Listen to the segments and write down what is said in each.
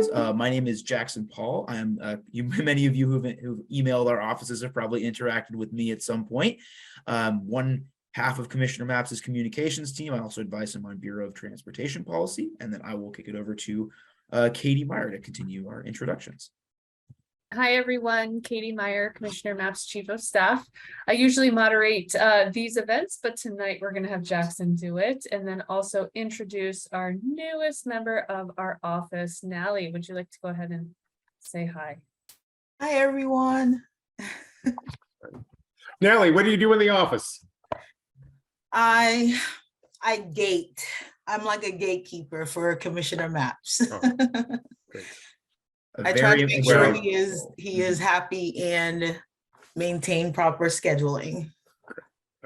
questions. My name is Jackson Paul. I'm many of you who've emailed our offices have probably interacted with me at some point. One half of Commissioner Maps' communications team. I also advise him on Bureau of Transportation policy, and then I will kick it over to Katie Meyer to continue our introductions. Hi, everyone. Katie Meyer, Commissioner Maps Chief of Staff. I usually moderate these events, but tonight we're going to have Jackson do it, and then also introduce our newest member of our office, Nally. Would you like to go ahead and say hi? Hi, everyone. Nally, what do you do in the office? I gate. I'm like a gatekeeper for Commissioner Maps. Oh, great. I try to make sure he is happy and maintain proper scheduling.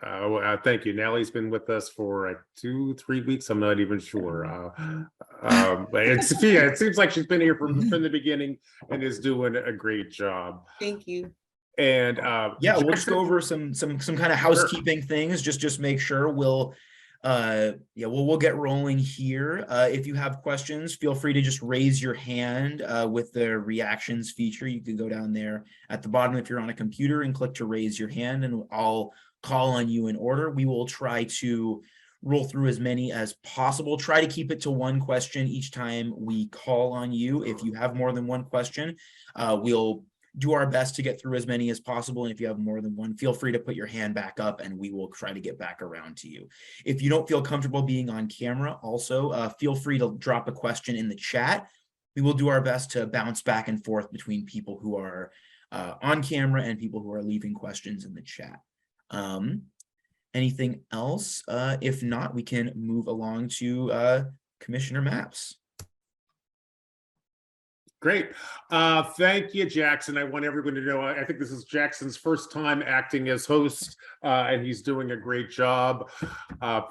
Thank you. Nally's been with us for like 2-3 weeks. I'm not even sure. But Sophia, it seems like she's been here from the beginning and is doing a great job. Thank you. And yeah, we'll just go over some kind of housekeeping things. Just make sure we'll get rolling here. If you have questions, feel free to just raise your hand with the reactions feature. You can go down there at the bottom if you're on a computer and click to raise your hand, and I'll call on you in order. We will try to roll through as many as possible. Try to keep it to one question each time we call on you. If you have more than one question, we'll do our best to get through as many as possible. And if you have more than one, feel free to put your hand back up and we will try to get back around to you. If you don't feel comfortable being on camera, also feel free to drop a question in the chat. We will do our best to bounce back and forth between people who are on camera and people who are leaving questions in the chat. Anything else? If not, we can move along to Commissioner Maps. great. Thank you, Jackson. I want everyone to know, I think this is Jackson's first time acting as host, and he's doing a great job.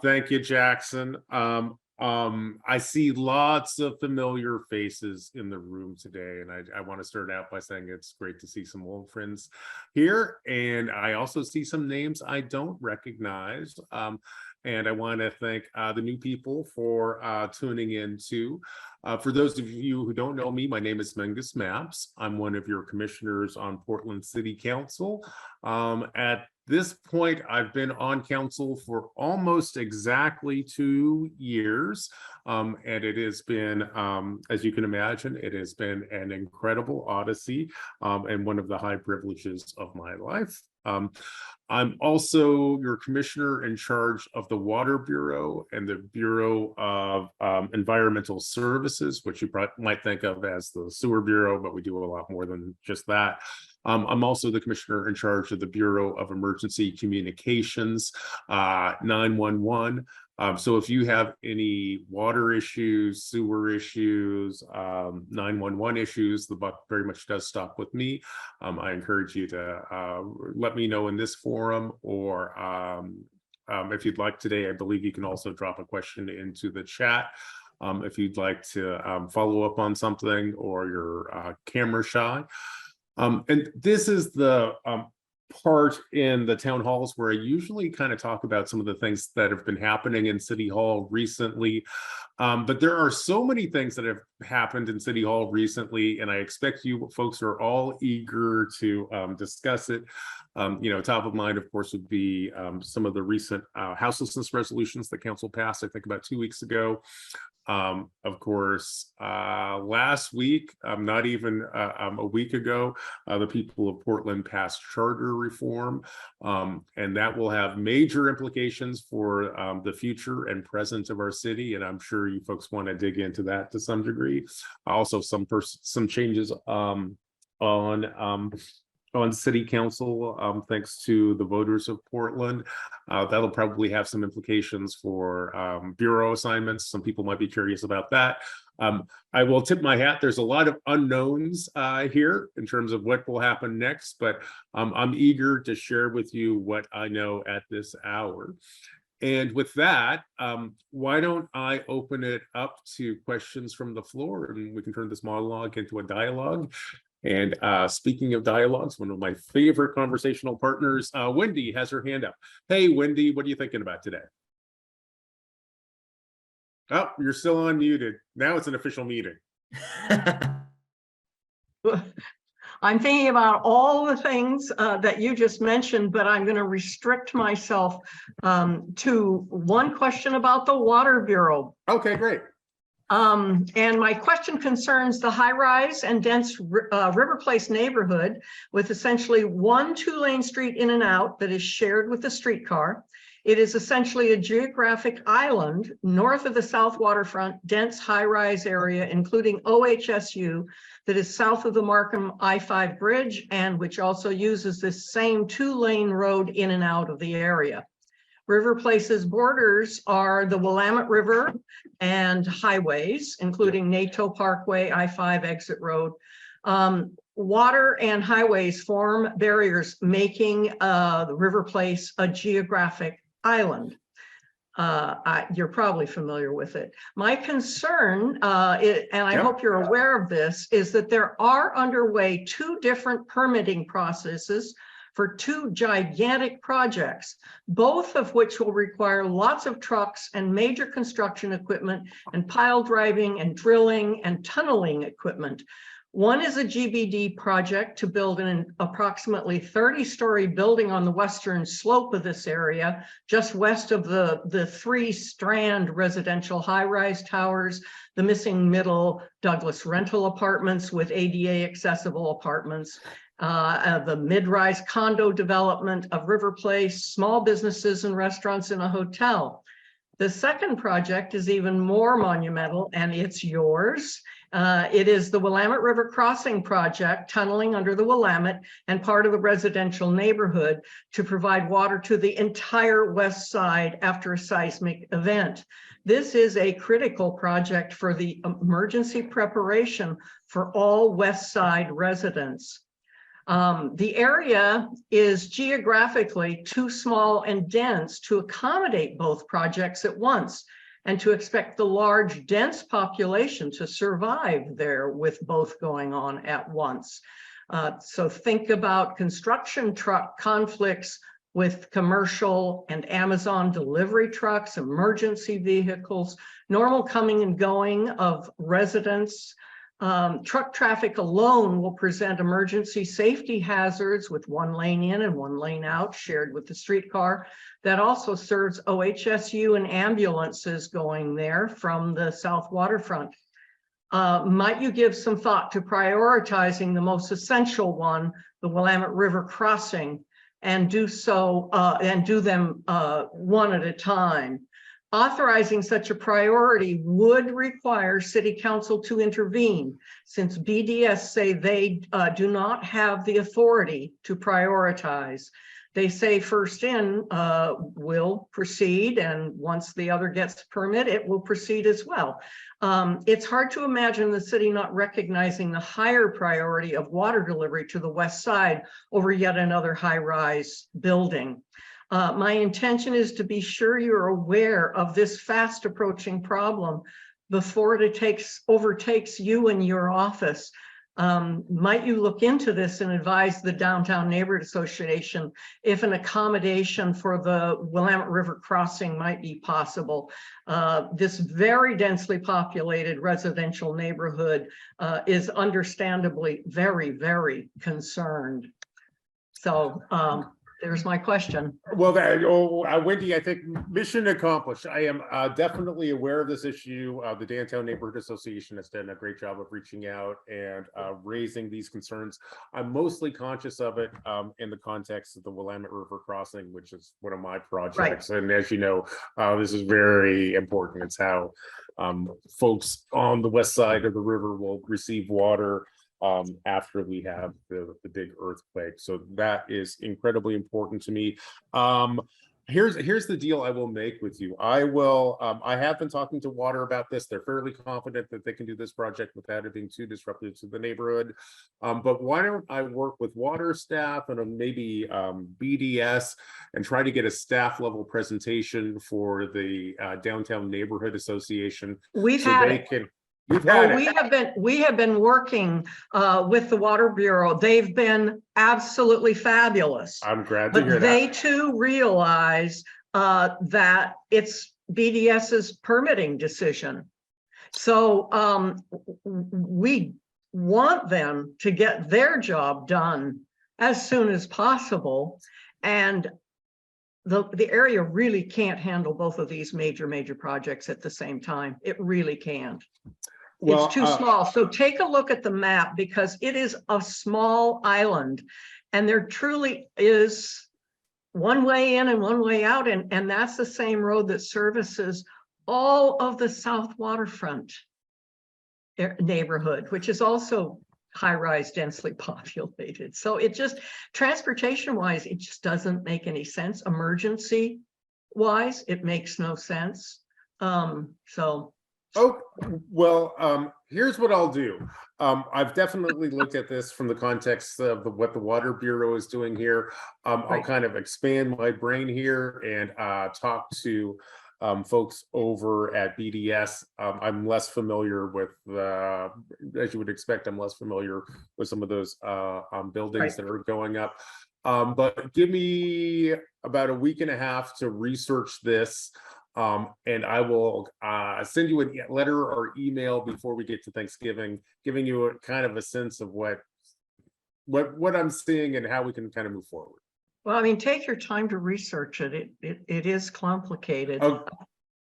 Thank you, Jackson. I see lots of familiar faces in the room today, and I want to start out by saying it's great to see some old friends here, and I also see some names I don't recognize. And I want to thank the new people for tuning in too. For those of you who don't know me, my name is Mengus Maps. I'm one of your commissioners on Portland City Council. At this point, I've been on council for almost exactly 2 years. And it has been, as you can imagine, it has been an incredible odyssey and one of the high privileges of my life. I'm also your commissioner in charge of the Water Bureau and the Bureau of Environmental Services, which you might think of as the Sewer Bureau, but we do a lot more than just that. I'm also the commissioner in charge of the Bureau of Emergency Communications, 911. So if you have any water issues, sewer issues, 911 issues, the buck very much does stop with me. I encourage you to let me know in this forum, or if you'd like today, I believe you can also drop a question into the chat. If you'd like to follow up on something, or you're camera shy. And this is the part in the town halls where I usually kind of talk about some of the things that have been happening in City Hall recently. But there are so many things that have happened in City Hall recently, and I expect you folks are all eager to discuss it. You know, top of mind, of course, would be some of the recent houselessness resolutions that council passed, I think about 2 weeks ago. Of course, last week, not even a week ago, the people of Portland passed charter reform, and that will have major implications for the future and present of our city. And I'm sure you folks want to dig into that to some degree. Also, some changes on city council, thanks to the voters of Portland. That'll probably have some implications for bureau assignments. Some people might be curious about that. I will tip my hat. There's a lot of unknowns here in terms of what will happen next, but I'm eager to share with you what I know at this hour. And with that, why don't I open it up to questions from the floor, and we can turn this monologue into a dialogue. And speaking of dialogues, one of my favorite conversational partners, Wendy, has her hand up. Hey, Wendy, what are you thinking about today? Oh, you're still unmuted. Now it's an official meeting. I'm thinking about all the things that you just mentioned, but I'm going to restrict myself to one question about the Water Bureau. Okay, great. And my question concerns the high-rise and dense River Place neighborhood with essentially one 2-lane street in and out that is shared with the streetcar. It is essentially a geographic island north of the South Waterfront dense high-rise area, including OHSU, that is south of the Markham I-5 bridge and which also uses this same 2-lane road in and out of the area. River Place's borders are the Willamette River and highways, including NATO Parkway, I-5 exit road. Water and highways form barriers, making the River Place a geographic island. You're probably familiar with it. My concern, and I hope you're aware of this, is that there are underway 2 different permitting processes for 2 gigantic projects, both of which will require lots of trucks and major construction equipment and pile driving and drilling and tunneling equipment. One is a GBD project to build an approximately 30-story building on the western slope of this area, just west of the 3-strand residential high-rise towers, the missing middle Douglas rental apartments with ADA accessible apartments, the mid-rise condo development of River Place, small businesses and restaurants in a hotel. The second project is even more monumental, and it's yours. It is the Willamette River Crossing Project, tunneling under the Willamette and part of the residential neighborhood to provide water to the entire west side after a seismic event. This is a critical project for the emergency preparation for all west side residents. The area is geographically too small and dense to accommodate both projects at once, and to expect the large, dense population to survive there with both going on at once. So think about construction truck conflicts with commercial and Amazon delivery trucks, emergency vehicles, normal coming and going of residents. Truck traffic alone will present emergency safety hazards with 1 lane in and 1 lane out shared with the streetcar. That also serves OHSU and ambulances going there from the South Waterfront. Might you give some thought to prioritizing the most essential one, the Willamette River Crossing, and do so and do them one at a time? Authorizing such a priority would require City Council to intervene, since BDS say they do not have the authority to prioritize. They say first in will proceed, and once the other gets permit, it will proceed as well. It's hard to imagine the city not recognizing the higher priority of water delivery to the west side over yet another high-rise building. My intention is to be sure you're aware of this fast approaching problem before it overtakes you and your office. Might you look into this and advise the Downtown Neighborhood Association if an accommodation for the Willamette River Crossing might be possible? This very densely populated residential neighborhood is understandably very, very concerned. So there's my question. Well, Wendy, I think mission accomplished. I am definitely aware of this issue. The Downtown Neighborhood Association has done a great job of reaching out and raising these concerns. I'm mostly conscious of it in the context of the Willamette River Crossing, which is one of my projects. Right. And as you know, this is very important. It's how folks on the west side of the river will receive water after we have the big earthquake. So that is incredibly important to me. Here's the deal I will make with you. I have been talking to Water about this. They're fairly confident that they can do this project without it being too disruptive to the neighborhood. But why don't I work with Water staff and maybe BDS and try to get a staff level presentation for the Downtown Neighborhood Association. We have been working with the Water Bureau. They've been absolutely fabulous. I'm glad to hear that. But they too realize that it's BDS's permitting decision. So we want them to get their job done as soon as possible. And the area really can't handle both of these major projects at the same time. It really can't. Well, It's too small. So take a look at the map, because it is a small island and there truly is one way in and one way out. And that's the same road that services all of the South Waterfront neighborhood, which is also high-rise, densely populated. So it just, transportation-wise, it just doesn't make any sense. Emergency-wise, it makes no sense. So. oh, well, here's what I'll do. I've definitely looked at this from the context of what the Water Bureau is doing here. I'll Right. kind of expand my brain here and talk to folks over at BDS. I'm less familiar with, as you would expect, I'm less familiar with some of those buildings Right. that are going up. But give me about a week and a half to research this. And I will send you a letter or email before we get to Thanksgiving, giving you a kind of a sense of what I'm seeing and how we can kind of move forward. Well, I mean, take your time to research it. It is complicated. Oh,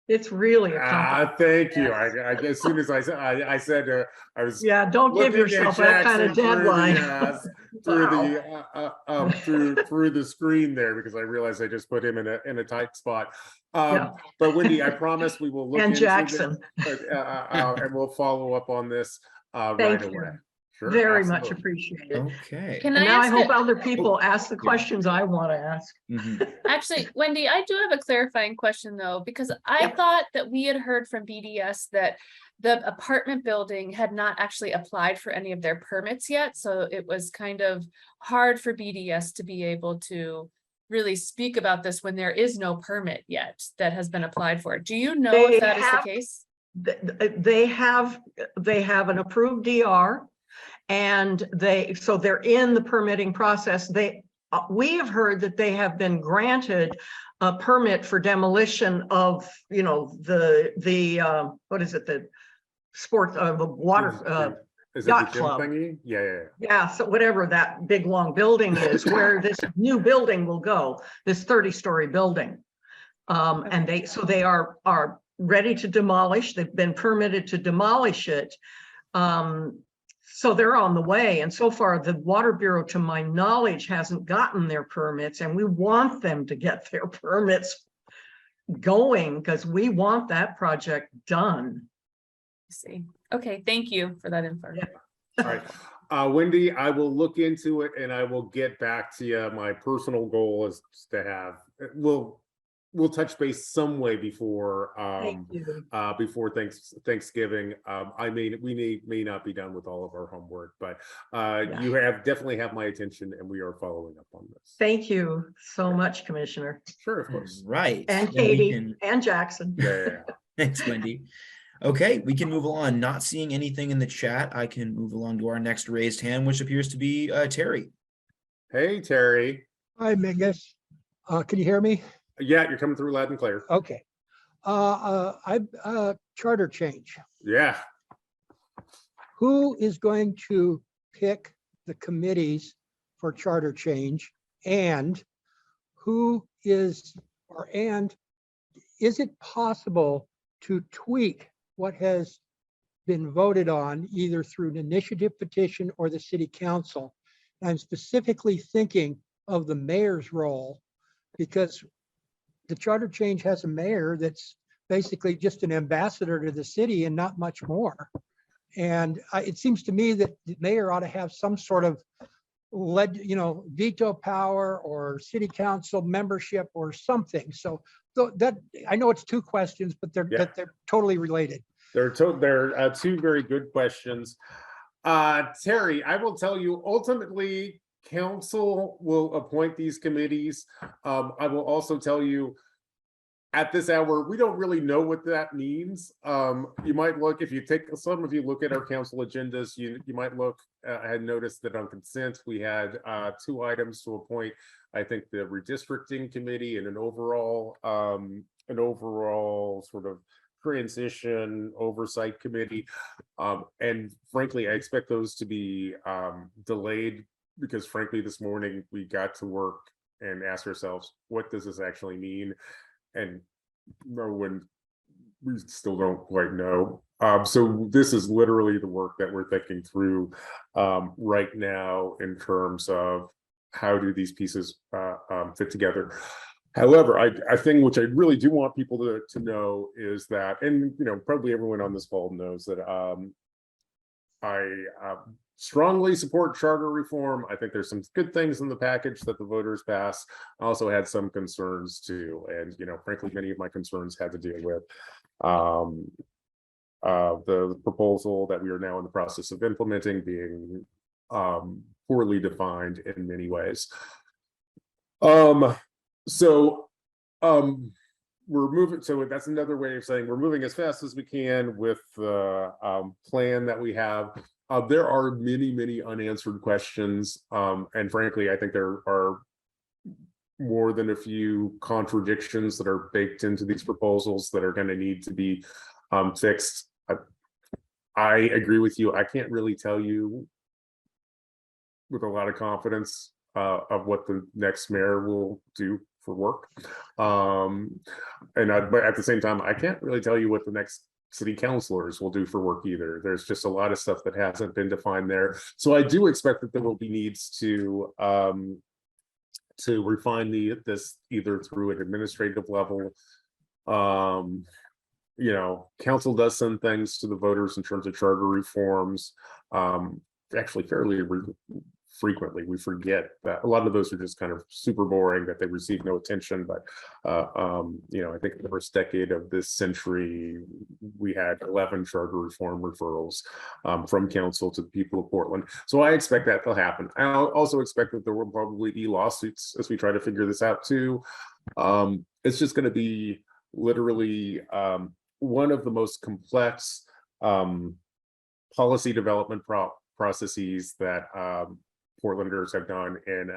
It's really a complicated. thank you. I as soon as I said I was Yeah, don't give looking at yourself that kind of Jackson deadline. through the screen there, because I realized I just put him in a tight spot. Yeah. But Wendy, I promise we will look And into this, Jackson, and we'll follow up on this right Thank away. you. Sure, Very much absolutely. appreciated. Okay. Can And I now I ask hope a- other people ask the questions I want to ask. Mhm. Actually, Wendy, I do have a clarifying question though, because I Yeah. thought that we had heard from BDS that the apartment building had not actually applied for any of their permits yet. So it was kind of hard for BDS to be able to really speak about this when there is no permit yet that has been applied for. Do you know They if that is the have- case? They have an approved DR, and so they're in the permitting process. We have heard that they have been granted a permit for demolition of, the what is it, the sport, the water, Is it yacht the gym club. thingy? Yeah. yeah, so whatever that big, long building is, where this new building will go, this 30-story building. And they are ready to demolish. They've been permitted to demolish it. So they're on the way. And so far, the Water Bureau, to my knowledge, hasn't gotten their permits, and we want them to get their permits going, because we want that project done. I see. Okay, thank you for that info. Yeah. All right. Wendy, I will look into it and I will get back to you. My personal goal is to have, we'll touch base some way before Thank you. before Thanksgiving. We may not be done with all of our homework, but you definitely have my attention, and we are following up on this. Thank you so much, Commissioner. Sure, of course. Right. And Then we Katie can- and Jackson. Yeah. Thanks, Wendy. Okay, we can move on. Not seeing anything in the chat, I can move along to our next raised hand, which appears to be Terry. Hey, Terry. Hi, Mingus. Can you hear me? Yeah, you're coming through loud and clear. Okay. Charter change. Yeah. Who is going to pick the committees for charter change? And is it possible to tweak what has been voted on either through an initiative petition or the city council? I'm specifically thinking of the mayor's role, because the charter change has a mayor that's basically just an ambassador to the city and not much more. And it seems to me that the mayor ought to have some sort of veto power or city council membership or something. So that, I know it's two questions, but they're totally related. They're two very good questions. Terry, I will tell you, ultimately, council will appoint these committees. I will also tell you, at this hour, we don't really know what that means. You might look, if you look at our council agendas, you might look, I had noticed that on consent, we had 2 items to appoint, I think, the redistricting committee and an overall sort of transition oversight committee. And frankly, I expect those to be delayed because frankly, this morning we got to work and ask ourselves, what does this actually mean? And no one, we still don't quite know. So this is literally the work that we're thinking through right now in terms of how do these pieces fit together. However, I think which I really do want people to know is that, and you know, probably everyone on this call knows that I strongly support charter reform. I think there's some good things in the package that the voters passed. I also had some concerns too, and you know, frankly, many of my concerns had to deal with the proposal that we are now in the process of implementing being poorly defined in many ways. We're moving, so that's another way of saying we're moving as fast as we can with the plan that we have. There are many unanswered questions, and frankly, I think there are more than a few contradictions that are baked into these proposals that are going to need to be fixed. I agree with you. I can't really tell you with a lot of confidence of what the next mayor will do for work. But at the same time, I can't really tell you what the next city councilors will do for work either. There's just a lot of stuff that hasn't been defined there. So I do expect that there will be needs to refine this either through an administrative level. You know, council does send things to the voters in terms of charter reforms. Actually, fairly frequently. We forget that a lot of those are just kind of super boring, that they receive no attention. But you know, I think in the first decade of this century, we had 11 charter reform referrals from council to the people of Portland. So I expect that to happen. I also expect that there will probably be lawsuits as we try to figure this out too. It's just going to be literally one of the most complex policy development processes that Portlanders have done in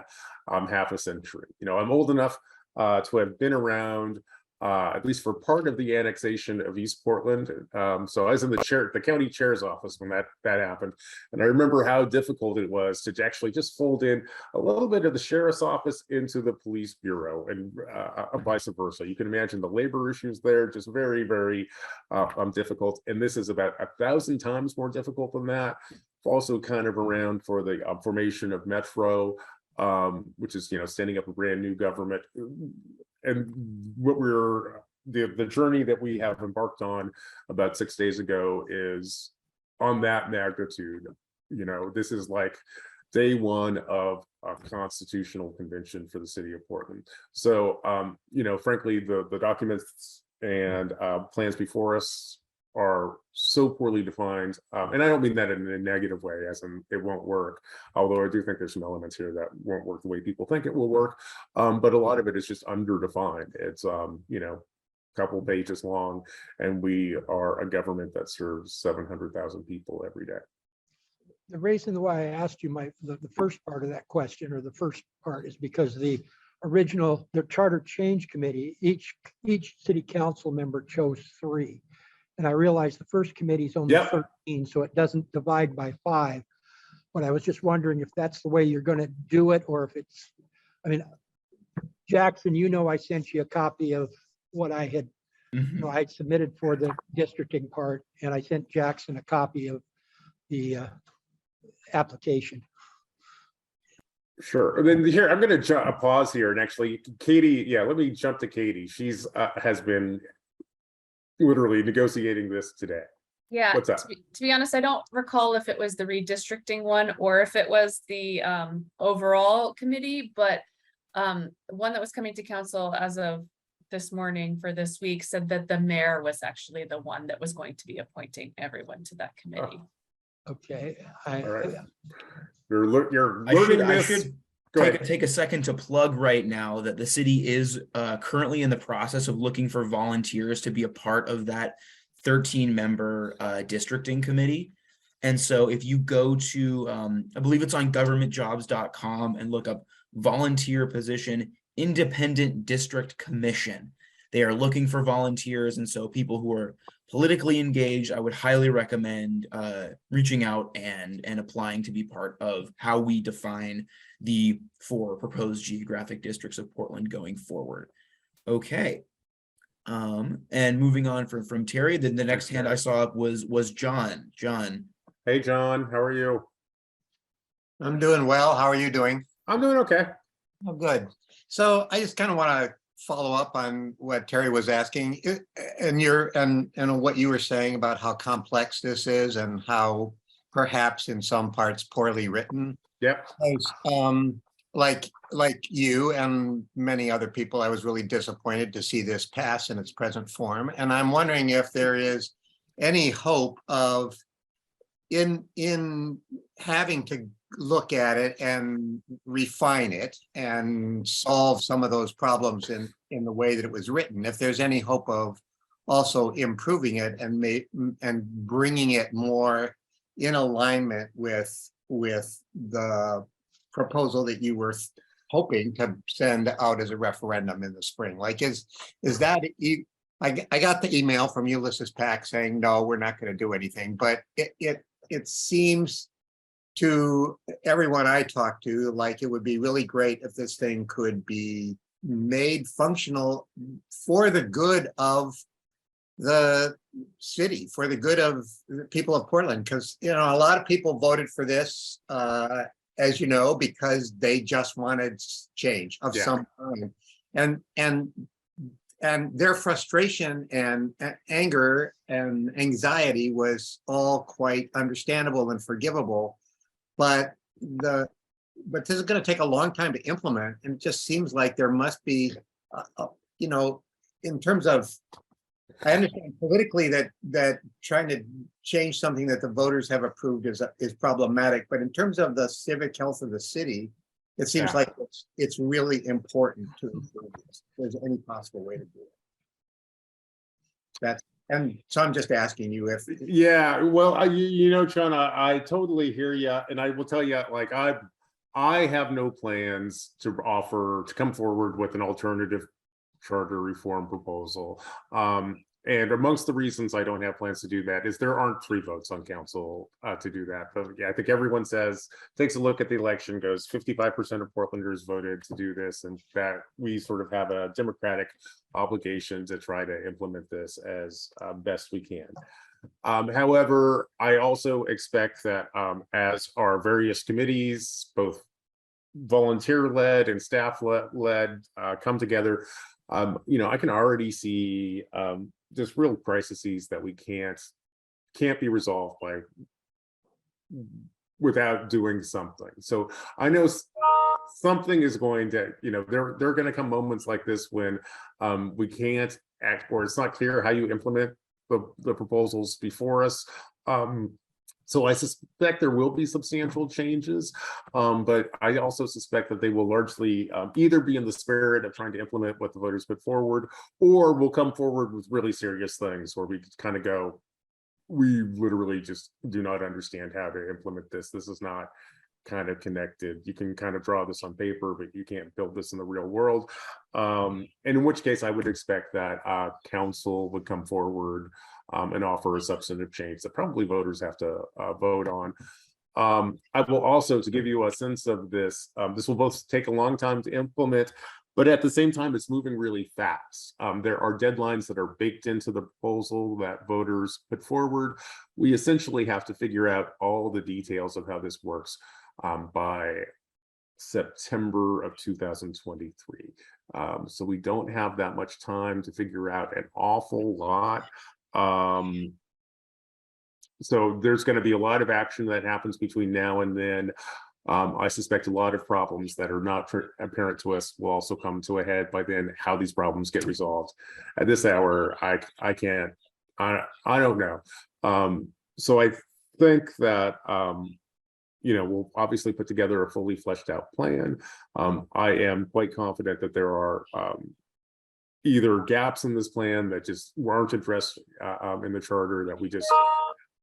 half a century. You know, I'm old enough to have been around at least for part of the annexation of East Portland. So I was in the county chair's office when that happened. And I remember how difficult it was to actually just fold in a little bit of the sheriff's office into the police bureau and vice versa. You can imagine the labor issues there, just very, very difficult. And this is about 1,000 times more difficult than that. Also kind of around for the formation of Metro, which is, you know, standing up a brand new government. And what the journey that we have embarked on about 6 days ago is on that magnitude. You know, this is like day one of a constitutional convention for the city of Portland. So, you know, frankly, the documents and plans before us are so poorly defined, and I don't mean that in a negative way, as in it won't work, although I do think there's some elements here that won't work the way people think it will work, but a lot of it is just underdefined. It's you know, a couple pages long, and we are a government that serves 700,000 people every day. The reason why I asked you the first part of that question, or the first part, is because the charter change committee, each city council member chose 3. And I realize the first committee is only 13, so it doesn't divide by 5. But I was just wondering if that's the way you're going to do it, or if it's, I mean, Jackson, you know, I sent you a copy of what I had, you know, I had submitted for the districting part, and I sent Jackson a copy of the application. Sure. And then here, I'm going to pause here, and actually, Katie, let me jump to Katie. She's has been literally negotiating this today. Yeah, what's up? To be honest, I don't recall if it was the redistricting one or if it was the overall committee, but one that was coming to council as of this morning for this week said that the mayor was actually the one that was going to be appointing everyone to that committee. Okay. All right. You're learning this. I should take a second to plug right now that the city is currently in the process of looking for volunteers to be a part of that 13-member districting committee. And so if you go to, I believe it's on governmentjobs.com, and look up volunteer position, independent district commission, They are looking for volunteers, and so people who are politically engaged, I would highly recommend reaching out and applying to be part of how we define the 4 proposed geographic districts of Portland going forward. Okay. And moving on from Terry, then the next hand I saw up was John. John. Hey, John, how are you? I'm doing well. How are you doing? I'm doing okay. Oh, good. So I just kind of want to follow up on what Terry was asking and what you were saying about how complex this is and how perhaps in some parts poorly written. Yep. Like you and many other people, I was really disappointed to see this pass in its present form. And I'm wondering if there is any hope of in having to look at it and refine it and solve some of those problems in the way that it was written, if there's any hope of also improving it and bringing it more in alignment with the proposal that you were hoping to send out as a referendum in the spring. Like, is that, I got the email from Ulysses Pack saying, no, we're not going to do anything, but it seems to everyone I talked to, like it would be really great if this thing could be made functional for the good of the city, for the good of the people of Portland. Because, you know, a lot of people voted for this, as you know, because they just wanted change of some kind. And their frustration and anger and anxiety was all quite understandable and forgivable. But this is going to take a long time to implement, and it just seems like there must be, you know, in terms of, I understand politically that trying to change something that the voters have approved is problematic, but in terms of the civic health of the city, it seems like it's really important to improve this. If there's any possible way to do it. And so I'm just asking you if. Yeah, well, you know, John, I totally hear you, and I will tell you, like, I have no plans to come forward with an alternative charter reform proposal. And amongst the reasons I don't have plans to do that is there aren't 3 votes on council to do that. But yeah, I think everyone takes a look at the election, goes 55% of Portlanders voted to do this, and that we sort of have a democratic obligation to try to implement this as best we can. However, I also expect that as our various committees, both volunteer-led and staff-led, come together, you know, I can already see just real crises that we can't be resolved without doing something. So I know something is going to, you know, there are going to come moments like this when we can't act, or it's not clear how you implement the proposals before us. So I suspect there will be substantial changes, but I also suspect that they will largely either be in the spirit of trying to implement what the voters put forward, or will come forward with really serious things where we kind of go, we literally just do not understand how to implement this. This is not kind of connected. You can kind of draw this on paper, but you can't build this in the real world. And in which case I would expect that council would come forward and offer a substantive change that probably voters have to vote on. I will also, to give you a sense of this, this will both take a long time to implement, but at the same time, it's moving really fast. There are deadlines that are baked into the proposal that voters put forward. We essentially have to figure out all the details of how this works by September of 2023. So we don't have that much time to figure out an awful lot. So there's going to be a lot of action that happens between now and then. I suspect a lot of problems that are not apparent to us will also come to a head by then. How these problems get resolved at this hour, I don't know. So I think that you know, we'll obviously put together a fully fleshed out plan. I am quite confident that there are either gaps in this plan that just weren't addressed in the charter that we just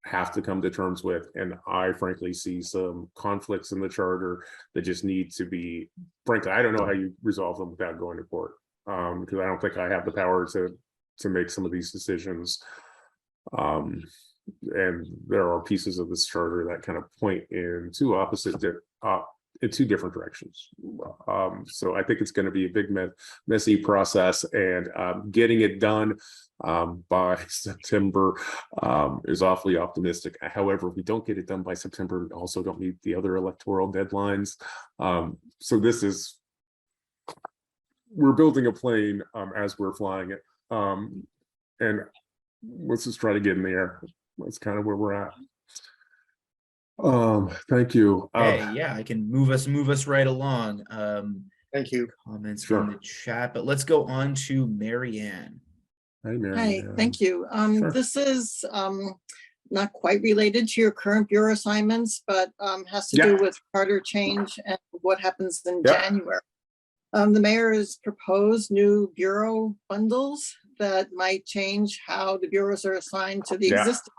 have to come to terms with. And I frankly see some conflicts in the charter that just need to be, frankly, I don't know how you resolve them without going to court. because I don't think I have the power to make some of these decisions. And there are pieces of this charter that kind of point in two in two different directions. So I think it's going to be a big messy process, and getting it done by September is awfully optimistic. However, if we don't get it done by September, we also don't meet the other electoral deadlines. So we're building a plane as we're flying it, and let's just try to get in the air. That's kind of where we're at. Thank you. Hey, yeah, I can move us right along. Thank you. Comments Sure. from the chat, but let's go on to Mary Ann. Hey, Mary Hi, Ann. thank you. Sure. This is not quite related to your current bureau assignments, but has to do with charter change and what happens in Yeah. January. The mayor has proposed new bureau bundles that might change how the bureaus are assigned to the Yeah. existing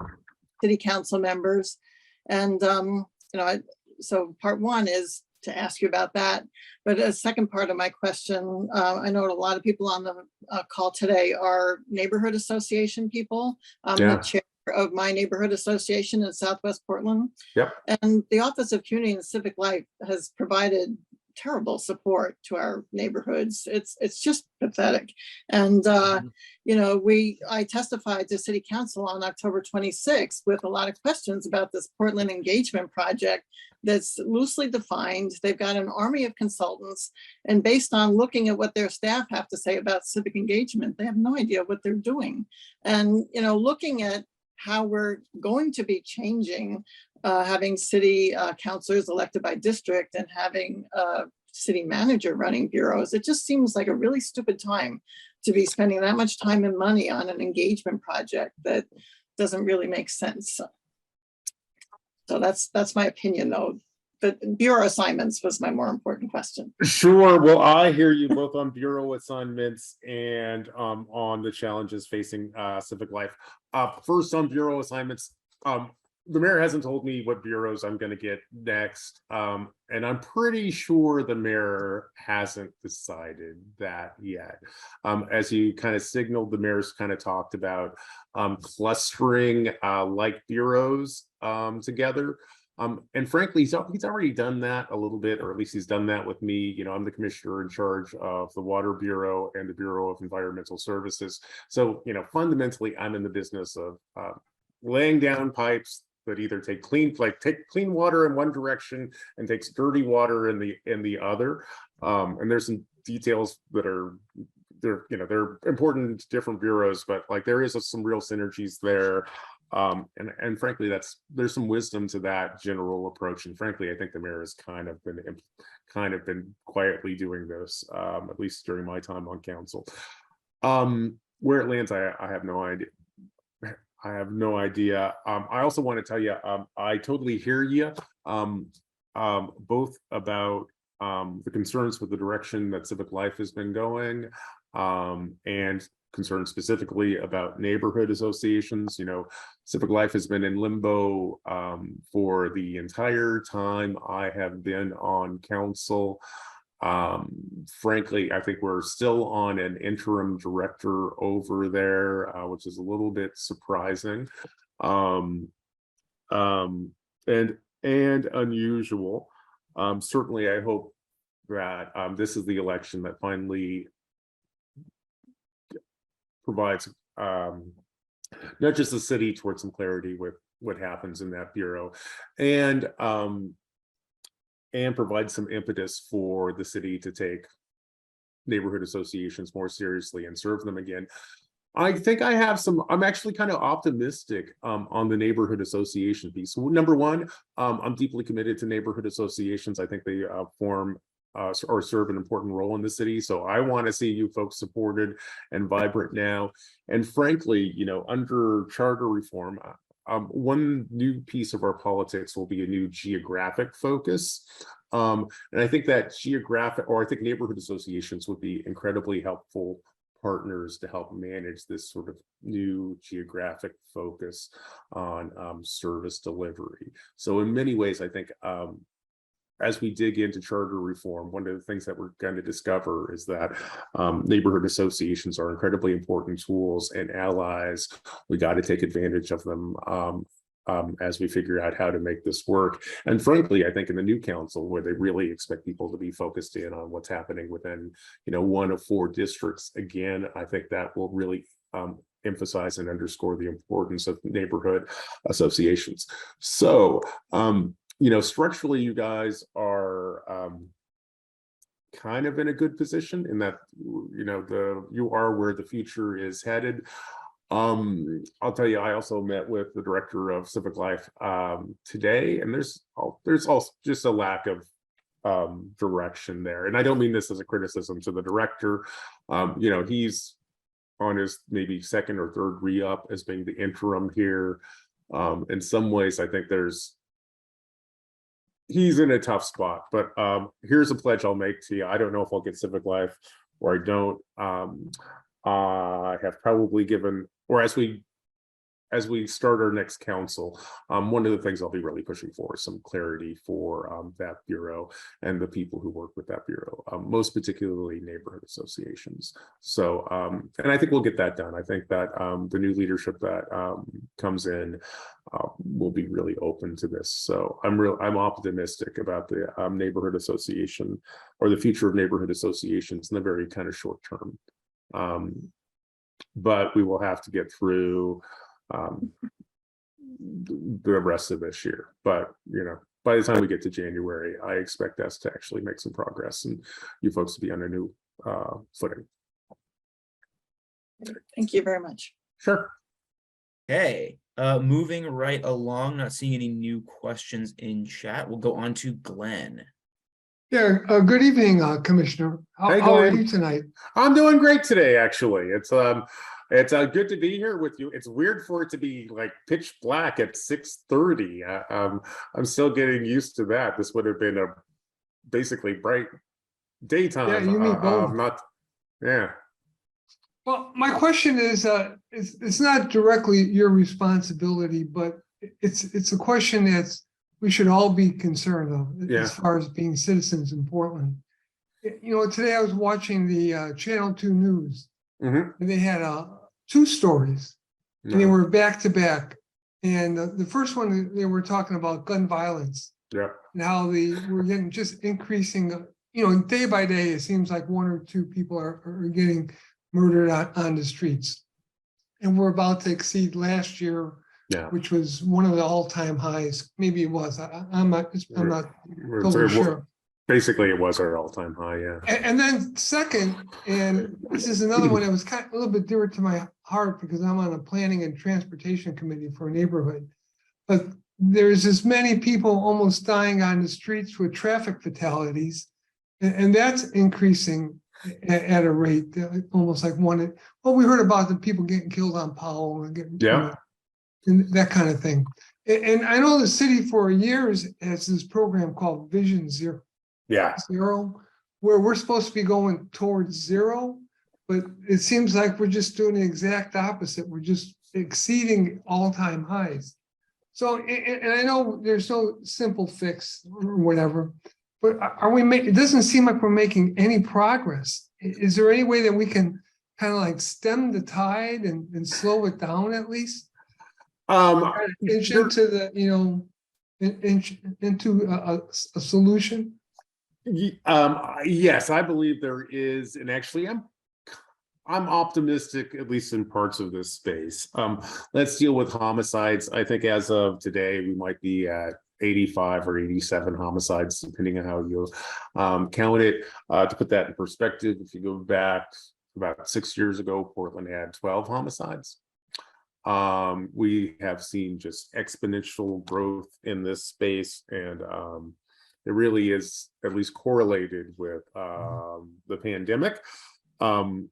city council members. And, so part one is to ask you about that. But a second part of my question, I know a lot of people on the call today are neighborhood association people. I'm Yeah. the chair of my neighborhood association in Southwest Portland. Yep. And the Office of Community and Civic Life has provided terrible support to our neighborhoods. It's just pathetic. And I testified to City Council on October 26th with a lot of questions about this Portland Engagement Project that's loosely defined. They've got an army of consultants, and based on looking at what their staff have to say about civic engagement, they have no idea what they're doing. And looking at how we're going to be changing, having city councilors elected by district and having a city manager running bureaus, it just seems like a really stupid time to be spending that much time and money on an engagement project that doesn't really make sense. So that's my opinion, though. But bureau assignments was my more important question. Sure. Well, I hear you both on bureau assignments and on the challenges facing civic life. First, on bureau assignments, the mayor hasn't told me what bureaus I'm going to get next, and I'm pretty sure the mayor hasn't decided that yet. As you kind of signaled, the mayor's kind of talked about clustering like bureaus together. And frankly, he's already done that a little bit, or at least he's done that with me. I'm the commissioner in charge of the Water Bureau and the Bureau of Environmental Services. So, fundamentally, I'm in the business of laying down pipes that either take clean water in one direction and takes dirty water in the other. And there's some details that they're important to different bureaus, but there is some real synergies there. And frankly, there's some wisdom to that general approach. And frankly, I think the mayor has kind of been quietly doing this, at least during my time on council. Where it lands, I have no idea. I also want to tell you, I totally hear you, both about the concerns with the direction that civic life has been going, and concerned specifically about neighborhood associations. Civic life has been in limbo for the entire time I have been on council. Frankly, I think we're still on an interim director over there, which is a little bit surprising, and unusual. Certainly, I hope that this is the election that finally provides not just the city towards some clarity with what happens in that bureau, and provide some impetus for the city to take neighborhood associations more seriously and serve them again. I think I'm actually kind of optimistic on the neighborhood association piece. So number one, I'm deeply committed to neighborhood associations. I think they form or serve an important role in the city. So I want to see you folks supported and vibrant now. And frankly, under charter reform, one new piece of our politics will be a new geographic focus. And I think that I think neighborhood associations would be incredibly helpful partners to help manage this sort of new geographic focus on service delivery. So in many ways, I think as we dig into charter reform, one of the things that we're going to discover is that neighborhood associations are incredibly important tools and allies. We got to take advantage of them as we figure out how to make this work. And frankly, I think in the new council, where they really expect people to be focused in on what's happening within, one of 4 districts, again, I think that will really emphasize and underscore the importance of neighborhood associations. So, structurally, you guys are kind of in a good position in that, you are where the future is headed. I'll tell you, I also met with the director of Civic Life today, and there's also just a lack of direction there. And I don't mean this as a criticism to the director. He's on his maybe 2nd or 3rd re-up as being the interim here. In some ways, I think he's in a tough spot, but here's a pledge I'll make to you. I don't know if I'll get Civic Life or I don't. I have probably given, or as we start our next council, one of the things I'll be really pushing for is some clarity for that bureau and the people who work with that bureau, most particularly neighborhood associations. So, and I think we'll get that done. I think that the new leadership that comes in will be really open to this. So I'm optimistic about the neighborhood association, or the future of neighborhood associations in the very kind of short term. But we will have to get through the rest of this year. But by the time we get to January, I expect us to actually make some progress and you folks to be on a new footing. Thank you very much. Sure. Okay, moving right along, not seeing any new questions in chat. We'll go on to Glenn. Yeah, good evening, Commissioner. Hey, How are Glenn. you tonight? I'm doing great today, actually. It's good to be here with you. It's weird for it to be like pitch black at 6:30. I'm still getting used to that. This would have been a basically bright daytime. Yeah, you mean both. Yeah. Well, my question is, it's not directly your responsibility, but it's a question that's we should all be concerned of as far as being citizens in Portland. Today I was watching the Channel 2 News, and they had 2 stories, and they were back to back. And the first one, they were talking about gun violence, and how they were getting just increasing. Day by day, it seems like 1 or 2 people are getting murdered on the streets, and we're about to exceed last year. Which was one of the all-time highs. Maybe it was. I'm not totally sure. Basically, it was our all-time high. Yeah. And then second, and this is another one that was kind of a little bit dear to my heart because I'm on a planning and transportation committee for a neighborhood. But there's as many people almost dying on the streets with traffic fatalities, and that's increasing at a rate almost like one. Well, we heard about the people getting killed on Powell and getting and that kind of thing. And I know the city for years has this program called Vision Zero, where we're supposed to be going towards zero, but it seems like we're just doing the exact opposite. We're just exceeding all-time highs. So, and I know there's no simple fix or whatever, but it doesn't seem like we're making any progress. Is there any way that we can kind of like stem the tide and slow it down at least? Inch into the, into a solution. Yes, I believe there is, and actually, I'm optimistic, at least in parts of this space. Let's deal with homicides. I think as of today, we might be at 85 or 87 homicides, depending on how you count it. To put that in perspective, if you go back about 6 years ago, Portland had 12 homicides. We have seen just exponential growth in this space, and it really is at least correlated with the pandemic. And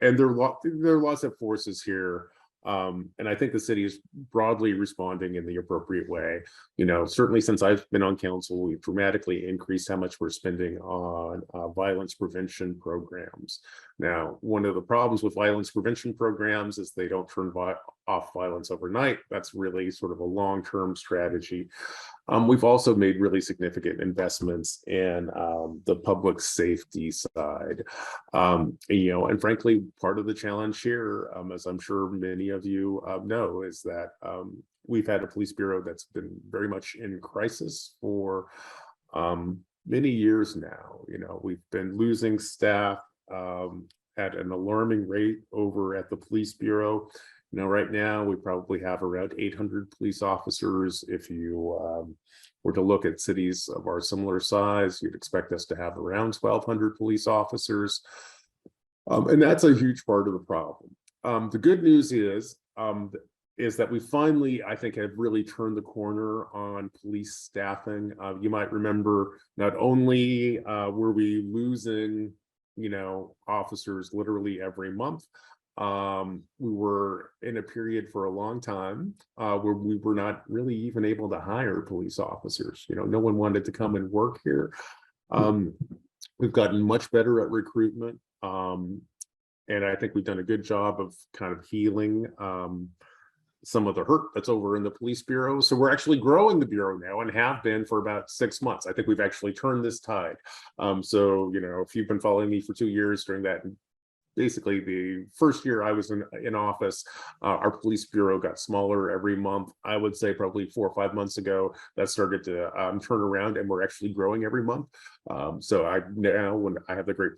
there are lots of forces here, and I think the city is broadly responding in the appropriate way. Certainly since I've been on council, we've dramatically increased how much we're spending on violence prevention programs. Now, one of the problems with violence prevention programs is they don't turn off violence overnight. That's really sort of a long-term strategy. We've also made really significant investments in the public safety side. And frankly, part of the challenge here, as I'm sure many of you know, is that we've had a police bureau that's been very much in crisis for many years now. We've been losing staff at an alarming rate over at the police bureau. Right now we probably have around 800 police officers. If you were to look at cities of our similar size, you'd expect us to have around 1,200 police officers. And that's a huge part of the problem. The good news is that we finally, I think, have really turned the corner on police staffing. You might remember, not only were we losing, officers literally every month, we were in a period for a long time where we were not really even able to hire police officers. No one wanted to come and work here. We've gotten much better at recruitment. And I think we've done a good job of kind of healing some of the hurt that's over in the police bureau. So we're actually growing the bureau now and have been for about 6 months. I think we've actually turned this tide. So, if you've been following me for 2 years during that, basically the first year I was in office, our police bureau got smaller every month. I would say probably 4 or 5 months ago, that started to turn around, and we're actually growing every month. So when I have the great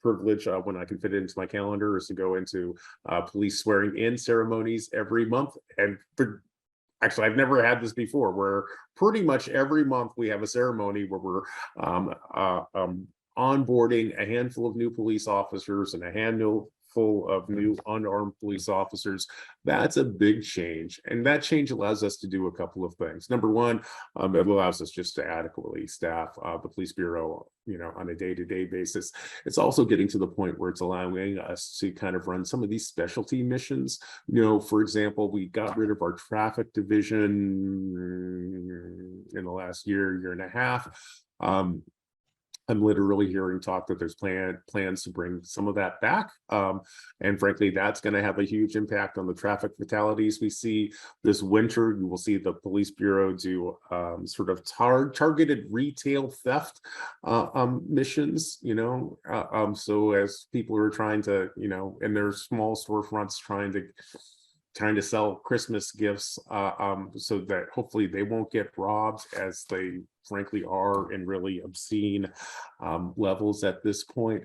privilege, when I can fit it into my calendar, is to go into police swearing in ceremonies every month. And actually, I've never had this before, where pretty much every month we have a ceremony where we're onboarding a handful of new police officers and a handful of new unarmed police officers. That's a big change, and that change allows us to do a couple of things. Number one, it allows us just to adequately staff the police bureau, on a day-to-day basis. It's also getting to the point where it's allowing us to kind of run some of these specialty missions. For example, we got rid of our traffic division in the last year and a half. I'm literally hearing talk that there's plans to bring some of that back. And frankly, that's going to have a huge impact on the traffic fatalities we see this winter. You will see the police bureau do sort of targeted retail theft missions, so as people are trying to, in their small storefronts, trying to sell Christmas gifts, so that hopefully they won't get robbed, as they frankly are in really obscene levels at this point.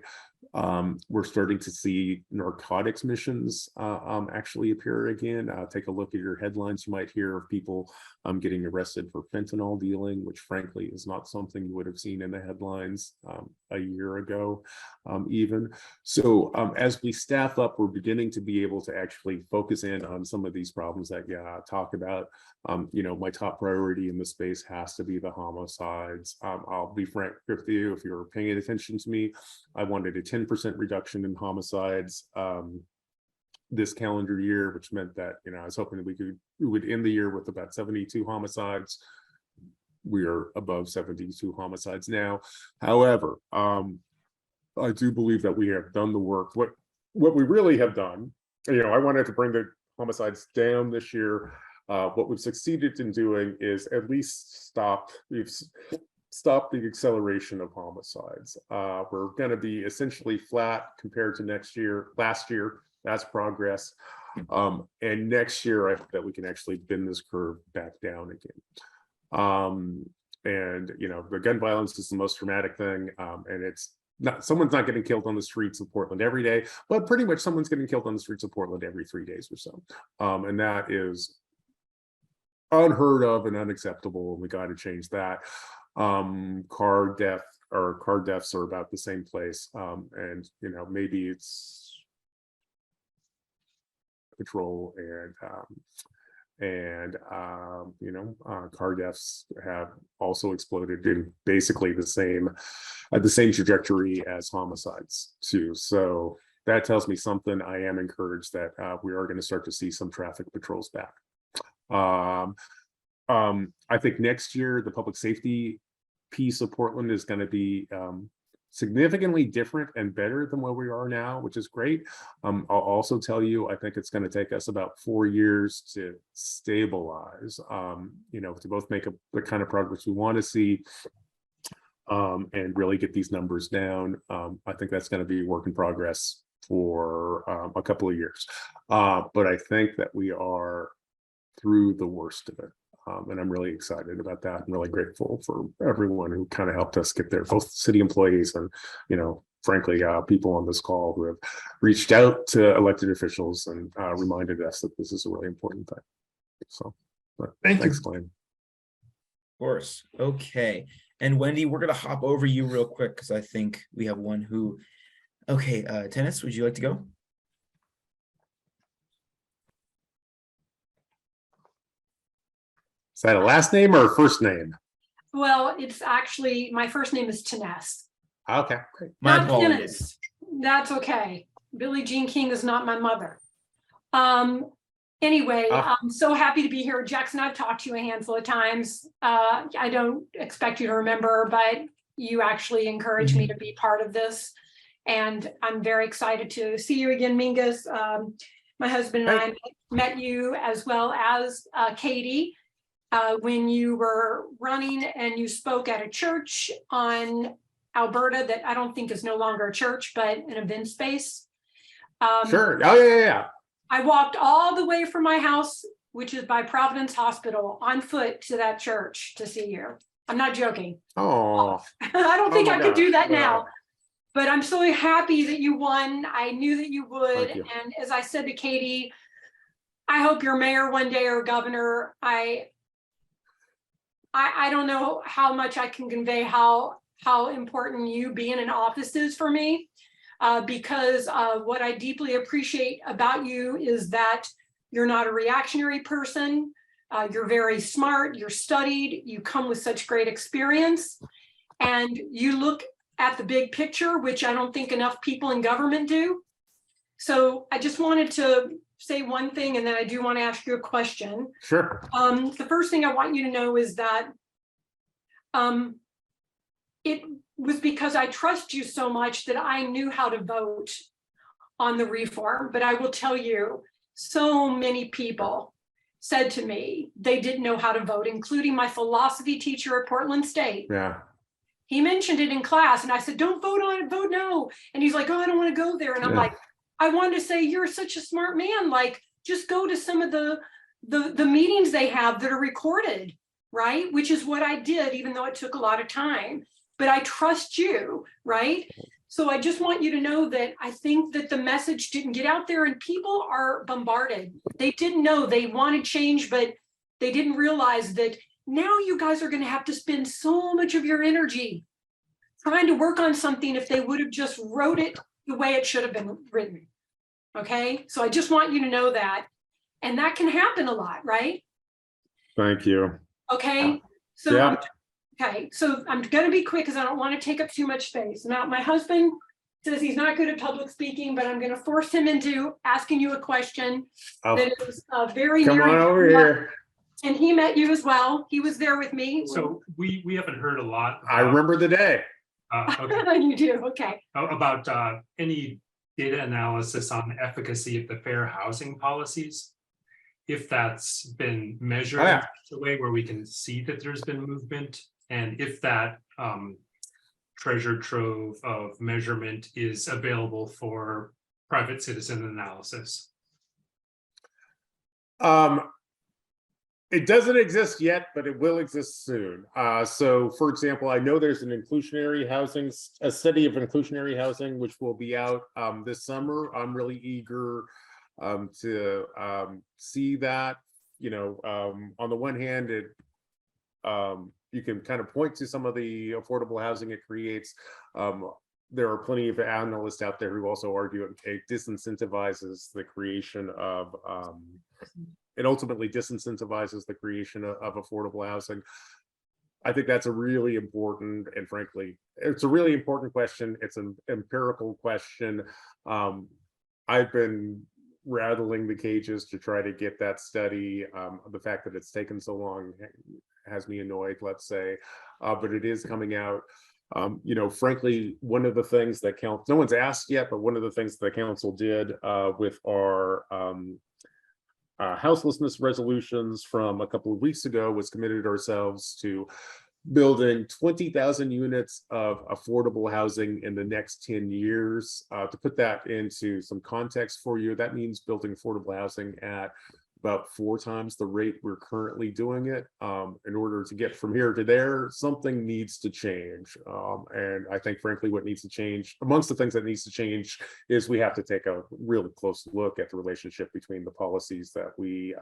We're starting to see narcotics missions actually appear again. Take a look at your headlines. You might hear of people getting arrested for fentanyl dealing, which frankly is not something you would have seen in the headlines a year ago even. So as we staff up, we're beginning to be able to actually focus in on some of these problems that talk about. My top priority in this space has to be the homicides. I'll be frank with you, if you're paying attention to me, I wanted a 10% reduction in homicides this calendar year, which meant that, I was hoping that we would end the year with about 72 homicides. We are above 72 homicides now. However, I do believe that we have done the work. What we really have done, I wanted to bring the homicides down this year. What we've succeeded in doing is at least we've stopped the acceleration of homicides. We're going to be essentially flat compared to last year. That's progress. And next year, I hope that we can actually bend this curve back down again. And the gun violence is the most dramatic thing, and it's someone's not getting killed on the streets of Portland every day, but pretty much someone's getting killed on the streets of Portland every 3 days or so. And that is unheard of and unacceptable, and we got to change that. Car deaths are about the same place, and maybe it's patrol and car deaths have also exploded in basically the same trajectory as homicides too. So that tells me something. I am encouraged that we are going to start to see some traffic patrols back. I think next year the public safety piece of Portland is going to be significantly different and better than where we are now, which is great. I'll also tell you, I think it's going to take us about 4 years to stabilize, to both make the kind of progress we want to see, and really get these numbers down. I think that's going to be a work in progress for a couple of years. But I think that we are through the worst of it. And I'm really excited about that. I'm really grateful for everyone who kind of helped us get there, both city employees and, frankly, people on this call who have reached out to elected officials and reminded us that this is a really important thing. So thanks, Glenn. Of course. Okay. And Wendy, we're going to hop over you real quick because I think we have one who, okay, Tennis, would you like to go? Is that a last name or a first name? Well, it's actually, my first name is Teness. Okay, great. My Not apologies. Tennis. That's okay. Billie Jean King is not my mother. Anyway, I'm so happy to be here. Jackson, I've talked to you a handful of times. I don't expect you to remember, but you actually encouraged me to be part of this. And I'm very excited to see you again, Mingus. My husband and I met you as well as Katie when you were running and you spoke at a church on Alberta that I don't think is no longer a church, but an event space. Sure. Oh, yeah. I walked all the way from my house, which is by Providence Hospital, on foot to that church to see you. I'm not joking. Oh, I don't think I could do that now. Wow. But I'm so happy that you won. I knew that you would. Thank you. And as I said to Katie, I hope you're mayor one day or governor. I don't know how much I can convey how important you being in office is for me. Because what I deeply appreciate about you is that you're not a reactionary person. You're very smart, you're studied, you come with such great experience, and you look at the big picture, which I don't think enough people in government do. So I just wanted to say one thing, and then I do want to ask you a question. Sure. The first thing I want you to know is that it was because I trust you so much that I knew how to vote on the reform. But I will tell you, so many people said to me they didn't know how to vote, including my philosophy teacher at Portland State. Yeah. He mentioned it in class and I said, don't vote on it, vote no. And he's like, oh, I don't want to go there. And I'm like, I wanted to say, you're such a smart man. Like, just go to some of the meetings they have that are recorded, right? Which is what I did, even though it took a lot of time. But I trust you, right? So I just want you to know that I think that the message didn't get out there and people are bombarded. They didn't know, they wanted change, but they didn't realize that now you guys are going to have to spend so much of your energy trying to work on something if they would have just wrote it the way it should have been written. Okay, so I just want you to know that. And that can happen a lot, right? Thank you. Okay, so Yeah. okay, so I'm going to be quick because I don't want to take up too much space. Now, my husband says he's not good at public speaking, but I'm going to force him into asking you a question that is very Come near on over here. And he met you as well. He was there with me. So we haven't heard a lot. I remember the day. Okay. You do, okay. About any data analysis on the efficacy of the fair housing policies. If that's been measured in such a way where we can see that there's been movement, and if that treasure trove of measurement is available for private citizen analysis. It doesn't exist yet, but it will exist soon. So for example, I know there's an inclusionary housing, a study of inclusionary housing, which will be out this summer. I'm really eager to see that. On the one hand, you can kind of point to some of the affordable housing it creates. There are plenty of analysts out there who also argue it disincentivizes the creation of it ultimately disincentivizes the creation of affordable housing. I think that's a really important, and frankly, it's a really important question. It's an empirical question. I've been rattling the cages to try to get that study. The fact that it's taken so long has me annoyed, let's say, but it is coming out. You know, frankly, one of the things that no one's asked yet, but one of the things the council did with our houselessness resolutions from a couple of weeks ago was committed ourselves to building 20,000 units of affordable housing in the next 10 years. To put that into some context for you, that means building affordable housing at about 4 times the rate we're currently doing it. In order to get from here to there, something needs to change. And I think, frankly, what needs to change, amongst the things that needs to change, is we have to take a really close look at the relationship between the policies that we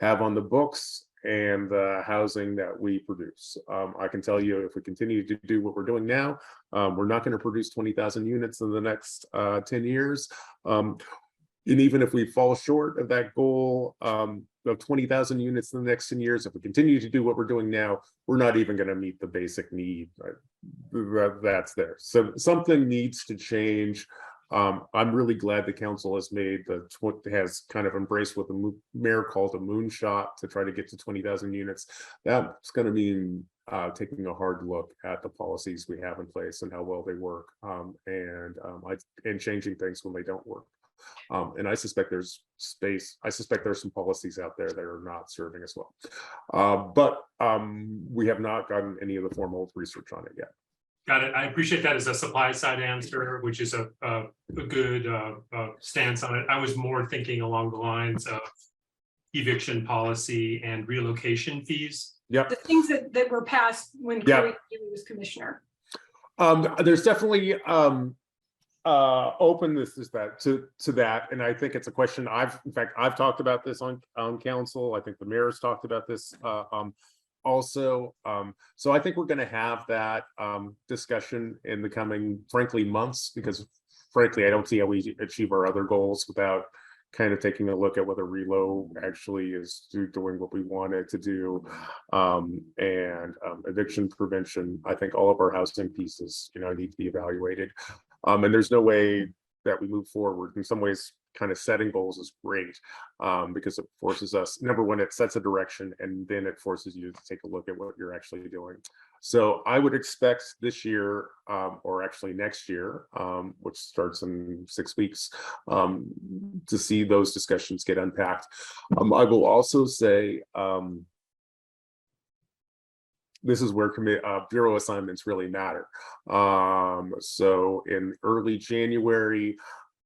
have on the books and the housing that we produce. I can tell you, if we continue to do what we're doing now, we're not going to produce 20,000 units in the next 10 years. And even if we fall short of that goal of 20,000 units in the next 10 years, if we continue to do what we're doing now, we're not even going to meet the basic need that's there. So something needs to change. I'm really glad the council has has kind of embraced what the mayor called a moonshot to try to get to 20,000 units. That's going to mean taking a hard look at the policies we have in place and how well they work, and changing things when they don't work. And I suspect there's space. I suspect there's some policies out there that are not serving us well. But we have not gotten any of the formal research on it yet. Got it. I appreciate that as a supply side answer, which is a good stance on it. I was more thinking along the lines of eviction policy and relocation fees. Yeah. The things that were passed when Kerry was commissioner. There's definitely openness to that, and I think it's a question I've talked about this on council. I think the mayor's talked about this also. So I think we're going to have that discussion in the coming, frankly, months, because frankly, I don't see how we achieve our other goals without kind of taking a look at whether relo actually is doing what we want it to do. And eviction prevention, I think all of our housing pieces, need to be evaluated. And there's no way that we move forward. In some ways, kind of setting goals is great, because it forces us, number one, it sets a direction, and then it forces you to take a look at what you're actually doing. So I would expect this year, or actually next year, which starts in 6 weeks, to see those discussions get unpacked. I will also say, this is where bureau assignments really matter. So in early January,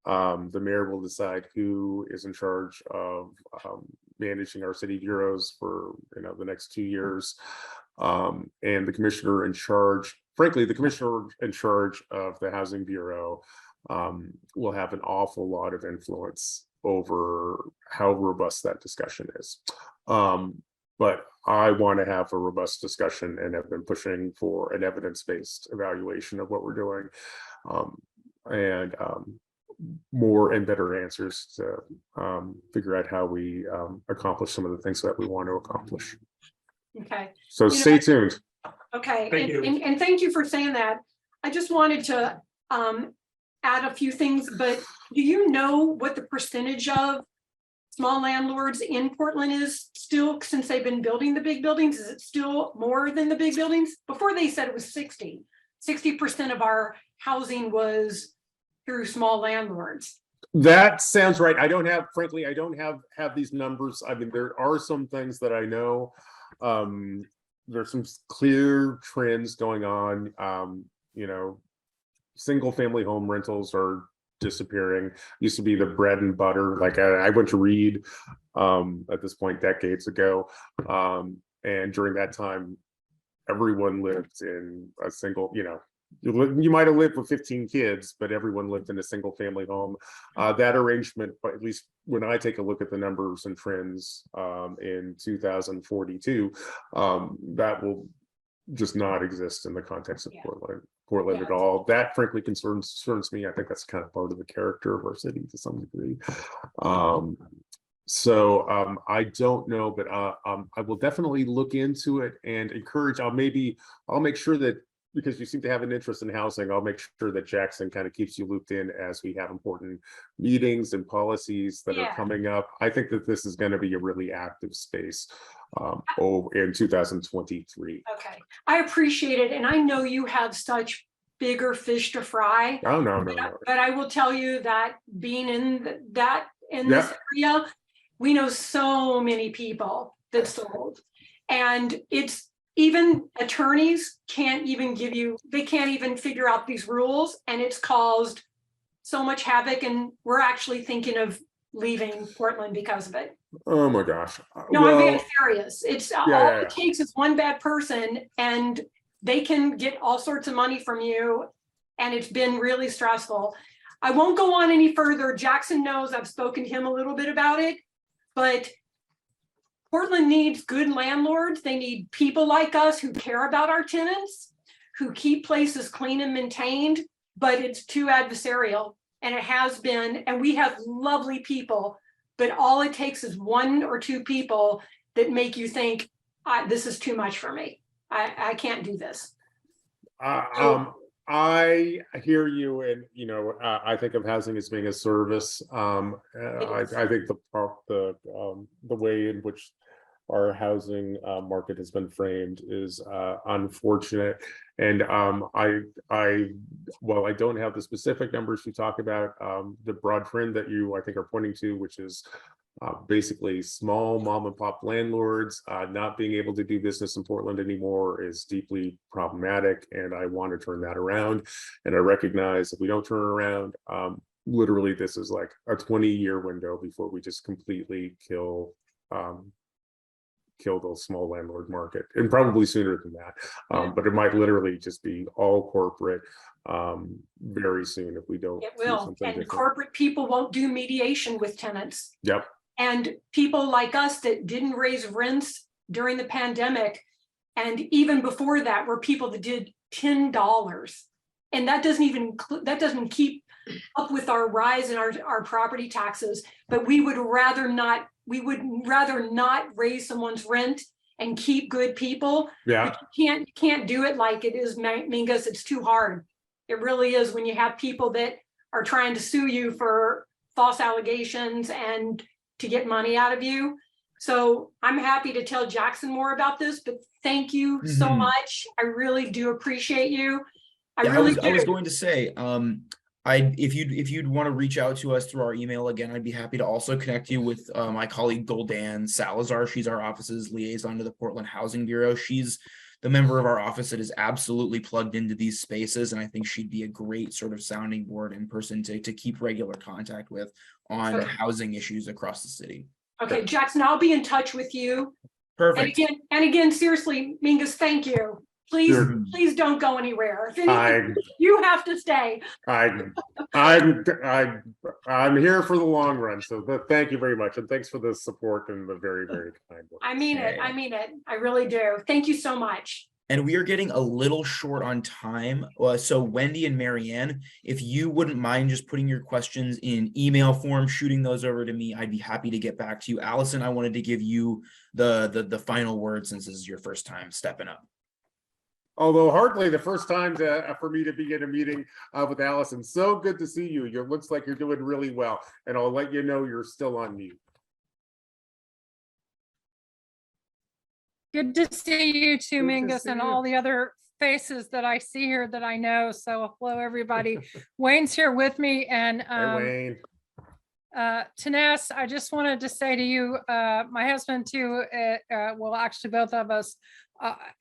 the mayor will decide who is in charge of managing our city bureaus for the next 2 years. And the commissioner in charge, frankly, the commissioner in charge of the housing bureau will have an awful lot of influence over how robust that discussion is. But I want to have a robust discussion and have been pushing for an evidence-based evaluation of what we're doing, and more and better answers to figure out how we accomplish some of the things that we want to accomplish. Okay. So stay tuned. Okay. Thank you. And thank you for saying that. I just wanted to add a few things, but do you know what the percentage of small landlords in Portland is still, since they've been building the big buildings? Is it still more than the big buildings? Before they said it was 60% of our housing was through small landlords. That sounds right. I don't have, frankly, I don't have these numbers. I mean, there are some things that I know. There's some clear trends going on. Single family home rentals are disappearing. Used to be the bread and butter. Like I went to Reed at this point decades ago, and during that time, everyone lived in a single, you might have lived with 15 kids, but everyone lived in a single family home. That arrangement, at least when I take a look at the numbers and trends in 2042, that will just not exist in the context of Portland at all. That frankly concerns me. I think that's kind of part of the character of our city to some degree. So I don't know, but I will definitely look into it and encourage. I'll make sure that because you seem to have an interest in housing, I'll make sure that Jackson kind of keeps you looped in as we have important meetings and policies that Yeah. are coming up. I think that this is going to be a really active space in 2023. Okay, I appreciate it, and I know you have such bigger fish to fry. Oh, no. But I will tell you that being in this area, we know so many people that sold. And it's even attorneys can't even they can't even figure out these rules, and it's caused so much havoc, and we're actually thinking of leaving Portland because of it. Oh my gosh. No, I'm being serious. It's all yeah. it takes is one bad person and they can get all sorts of money from you. And it's been really stressful. I won't go on any further. Jackson knows I've spoken to him a little bit about it, but Portland needs good landlords. They need people like us who care about our tenants, who keep places clean and maintained, but it's too adversarial. And it has been, and we have lovely people, but all it takes is one or two people that make you think, this is too much for me. I can't do this. I hear you, and I think of housing as being a service. I think the way in which our housing market has been framed is unfortunate. And while I don't have the specific numbers you talk about, the broad trend that you I think are pointing to, which is basically small mom and pop landlords not being able to do business in Portland anymore, is deeply problematic, and I want to turn that around. And I recognize if we don't turn it around, literally this is like a 20-year window before we just completely kill the small landlord market, and probably sooner than that. But it might literally just be all corporate very soon if we don't. It will, and corporate people won't do mediation with tenants. Yep. And people like us that didn't raise rents during the pandemic, and even before that, were people that did $10, and that doesn't keep up with our rise in our property taxes. But we would rather not raise someone's rent and keep good people. Yeah. But you can't do it like it is, Mingus. It's too hard. It really is, when you have people that are trying to sue you for false allegations and to get money out of you. So I'm happy to tell Jackson more about this, but thank you so much. I really do appreciate you. I was going to say, if you'd want to reach out to us through our email again, I'd be happy to also connect you with my colleague Goldan Salazar. She's our office's liaison to the Portland Housing Bureau. She's the member of our office that is absolutely plugged into these spaces, and I think she'd be a great sort of sounding board in person to keep regular contact with on housing issues across the city. Okay, Jackson, I'll be in touch with you. Perfect. And again, seriously, Mingus, thank you. Please don't go anywhere. If anything, you have to stay. I'm here for the long run. So thank you very much. And thanks for the support and the very, very kind words. I mean it. I really do. Thank you so much. And we are getting a little short on time. So Wendy and Marianne, if you wouldn't mind just putting your questions in email form, shooting those over to me, I'd be happy to get back to you. Allison, I wanted to give you the final word since this is your first time stepping up. Although hardly the first time for me to be in a meeting with Allison. So good to see you. It looks like you're doing really well. And I'll let you know you're still on mute. Good to see you too, Mingus, and all the other faces that I see here that I know. So hello, everybody. Wayne's here with me, and Hey, Wayne. Tanes, I just wanted to say to you, my husband too, well, actually both of us,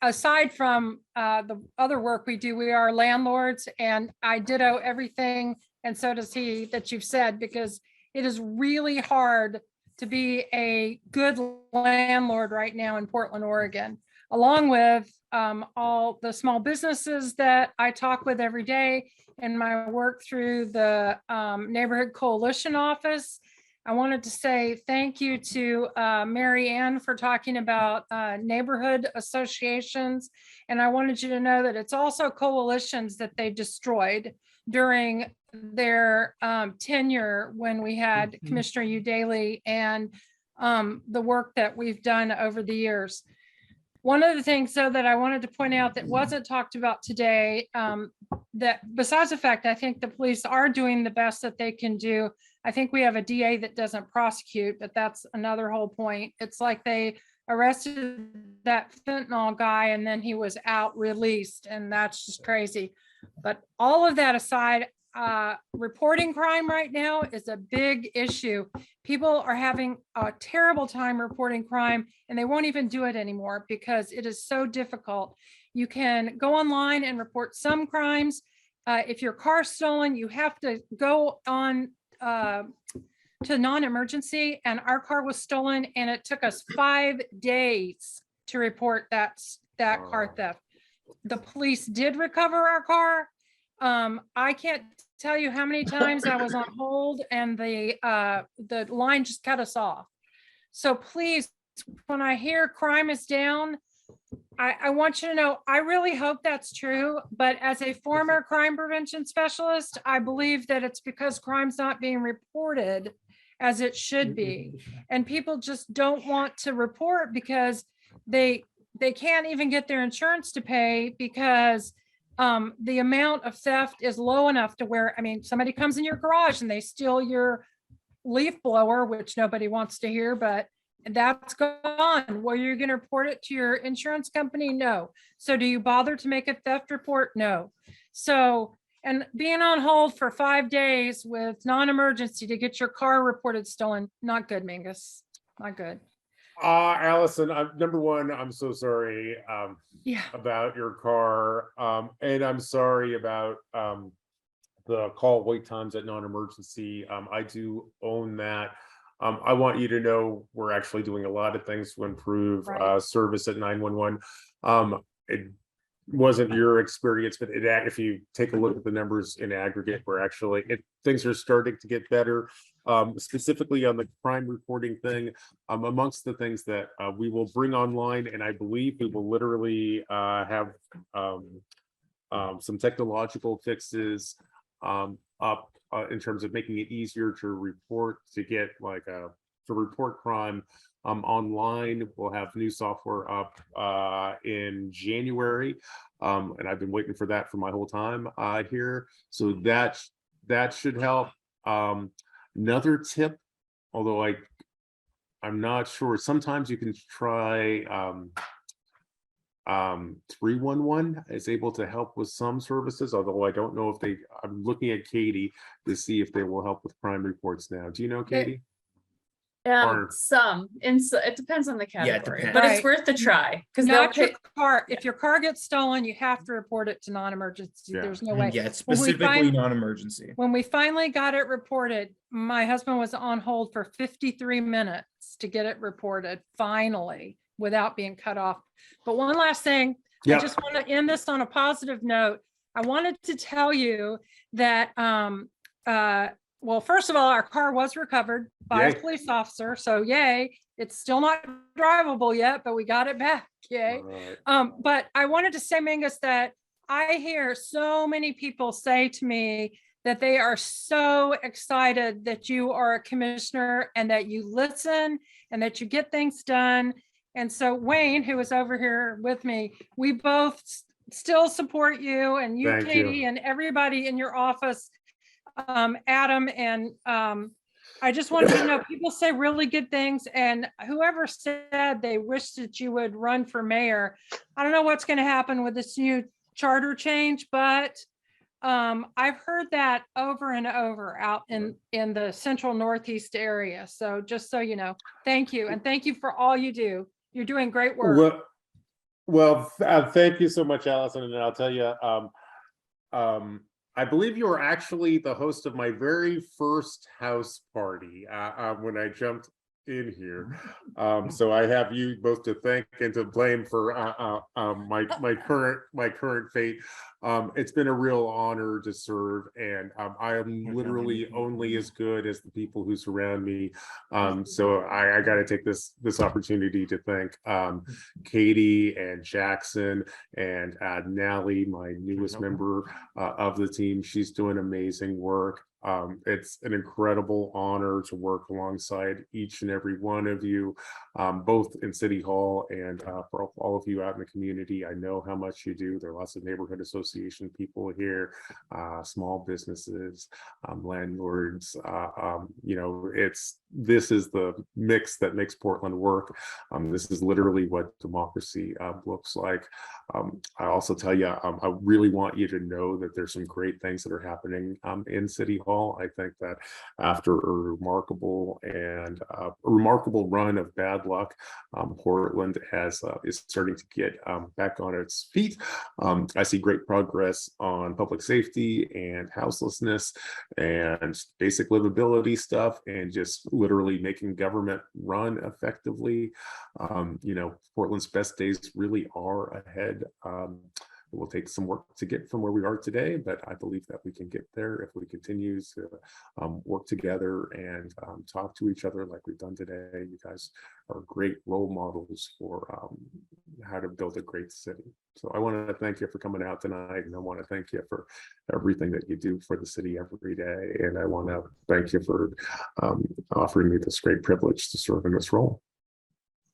aside from the other work we do, we are landlords, and I ditto everything, and so does he, that you've said, because it is really hard to be a good landlord right now in Portland, Oregon, along with all the small businesses that I talk with every day in my work through the Neighborhood Coalition office. I wanted to say thank you to Mary Ann for talking about neighborhood associations. And I wanted you to know that it's also coalitions that they destroyed during their tenure when we had Commissioner Udaley, and the work that we've done over the years. One of the things though that I wanted to point out that wasn't talked about today, that besides the fact, I think the police are doing the best that they can do. I think we have a DA that doesn't prosecute, but that's another whole point. It's like they arrested that fentanyl guy and then he was out released, and that's just crazy. But all of that aside, reporting crime right now is a big issue. People are having a terrible time reporting crime, and they won't even do it anymore because it is so difficult. You can go online and report some crimes. If your car's stolen, you have to go on to non-emergency, and our car was stolen and it took us 5 days to report that car theft. The police did recover our car. I can't tell you how many times I was on hold and the line just cut us off. So please, when I hear crime is down, I want you to know, I really hope that's true. But as a former crime prevention specialist, I believe that it's because crime's not being reported as it should be. And people just don't want to report because they can't even get their insurance to pay because the amount of theft is low enough to where, I mean, somebody comes in your garage and they steal your leaf blower, which nobody wants to hear, but that's gone. Well, you're going to report it to your insurance company? No. So do you bother to make a theft report? No. So, and being on hold for 5 days with non-emergency to get your car reported stolen, not good, Mingus, not good. Allison, number one, I'm so sorry Yeah. about your car. And I'm sorry about the call wait times at non-emergency. I do own that. I want you to know we're actually doing a lot of things to improve service at 911. It wasn't your experience, but if you take a look at the numbers in aggregate, we're actually, things are starting to get better. Specifically on the crime reporting thing, amongst the things that we will bring online, and I believe we will literally have some technological fixes up in terms of making it easier to report, to report crime online. We'll have new software up in January, and I've been waiting for that for my whole time here. So that should help. Another tip, although I'm not sure, sometimes you can try 311 is able to help with some services, although I don't know if I'm looking at Katie to see if they will help with crime reports now. Do you know, Katie? Some, and so it depends on the category, depends. but Right. it's worth the try because Not your car. If your car gets stolen, you have to report it to non-emergency. Yeah. There's no way. Yeah, it's When we specifically find- non-emergency. When we finally got it reported, my husband was on hold for 53 minutes to get it reported, finally, without being cut off. But one last thing, Yeah. I just want to end this on a positive note. I wanted to tell you that, well, first of all, our car was recovered by Yay. a police officer, so yay. It's still not drivable yet, but we got it back, yay. All right. But I wanted to say, Mingus, that I hear so many people say to me that they are so excited that you are a commissioner and that you listen and that you get things done. And so Wayne, who is over here with me, we both still support you, and you, Thank Katie, you. and everybody in your office, Adam, and I just wanted you to know, people say really good things, and whoever said they wish that you would run for mayor, I don't know what's going to happen with this new charter change, but I've heard that over and over out in the central northeast area. So just so you know, thank you. And thank you for all you do. You're doing great work. Thank you so much, Allison. And I'll tell you, I believe you were actually the host of my very first house party when I jumped in here. So I have you both to thank and to blame for my current fate. It's been a real honor to serve, and I am literally only as good as the people who surround me. So I got to take this opportunity to thank Katie and Jackson and Nally, my newest member of the team. She's doing amazing work. It's an incredible honor to work alongside each and every one of you, both in City Hall and for all of you out in the community. I know how much you do. There are lots of neighborhood association people here, small businesses, landlords. You know, this is the mix that makes Portland work. This is literally what democracy looks like. I also tell you, I really want you to know that there's some great things that are happening in City Hall. I think that after a remarkable run of bad luck, Portland is starting to get back on its feet. I see great progress on public safety and houselessness and basic livability stuff, and just literally making government run effectively. You know, Portland's best days really are ahead. It will take some work to get from where we are today, but I believe that we can get there if we continue to work together and talk to each other like we've done today. You guys are great role models for how to build a great city. So I want to thank you for coming out tonight, and I want to thank you for everything that you do for the city every day. And I want to thank you for offering me this great privilege to serve in this role.